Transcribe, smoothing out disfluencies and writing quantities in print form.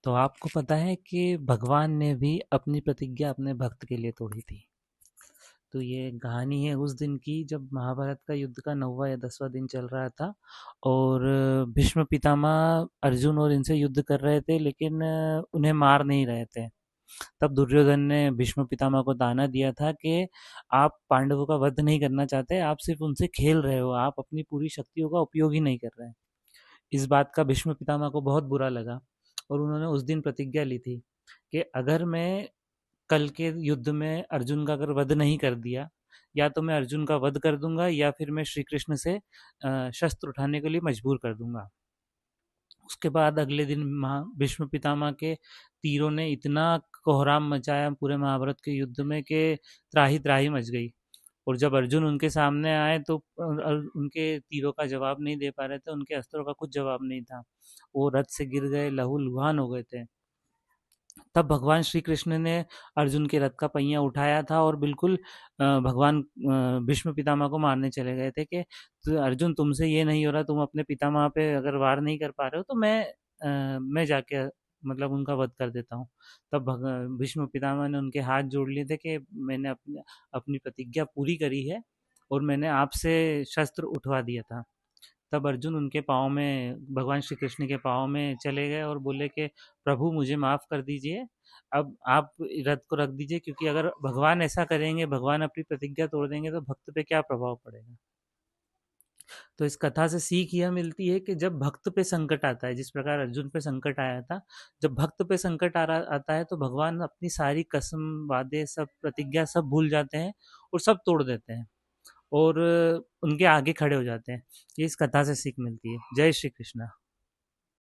तो आपको पता है कि भगवान ने भी अपनी प्रतिज्ञा अपने भक्त के लिए तोड़ी थी। तो ये कहानी है उस दिन की जब महाभारत का युद्ध का 9वां या 10वां दिन चल रहा था और भीष्म पितामह अर्जुन और इनसे युद्ध कर रहे थे, लेकिन उन्हें मार नहीं रहे थे। तब दुर्योधन ने भीष्म पितामह को ताना दिया था कि आप पांडवों का वध नहीं करना चाहते, आप सिर्फ उनसे खेल रहे हो, आप अपनी पूरी शक्तियों का उपयोग ही नहीं कर रहे हैं। इस बात का भीष्म पितामह को बहुत बुरा लगा और उन्होंने उस दिन प्रतिज्ञा ली थी कि अगर मैं कल के युद्ध में अर्जुन का अगर वध नहीं कर दिया, या तो मैं अर्जुन का वध कर दूंगा या फिर मैं श्री कृष्ण से शस्त्र उठाने के लिए मजबूर कर दूंगा। उसके बाद अगले दिन भीष्म पितामह के तीरों ने इतना कोहराम मचाया पूरे महाभारत के युद्ध में कि त्राही त्राही मच गई। और जब अर्जुन उनके सामने आए तो उनके तीरों का जवाब नहीं दे पा रहे थे, उनके अस्त्रों का कुछ जवाब नहीं था। वो रथ से गिर गए, लहूलुहान हो गए थे। तब भगवान श्री कृष्ण ने अर्जुन के रथ का पहिया उठाया था और बिल्कुल भगवान भीष्म पितामह को मारने चले गए थे कि अर्जुन तुमसे ये नहीं हो रहा, तुम अपने पितामह पे अगर वार नहीं कर पा रहे हो तो मैं जाके मतलब उनका वध कर देता हूँ। तब भीष्म पितामह ने उनके हाथ जोड़ लिए थे कि मैंने अपनी अपनी प्रतिज्ञा पूरी करी है और मैंने आपसे शस्त्र उठवा दिया था। तब अर्जुन उनके पाँव में, भगवान श्री कृष्ण के पाँव में चले गए और बोले कि प्रभु मुझे माफ़ कर दीजिए, अब आप रथ को रख दीजिए, क्योंकि अगर भगवान ऐसा करेंगे, भगवान अपनी प्रतिज्ञा तोड़ देंगे तो भक्त पे क्या प्रभाव पड़ेगा। तो इस कथा से सीख यह मिलती है कि जब भक्त पे संकट आता है, जिस प्रकार अर्जुन पे संकट आया था, जब भक्त पे संकट आता है तो भगवान अपनी सारी कसम, वादे, सब प्रतिज्ञा सब भूल जाते हैं और सब तोड़ देते हैं और उनके आगे खड़े हो जाते हैं। ये इस कथा से सीख मिलती है। जय श्री कृष्ण।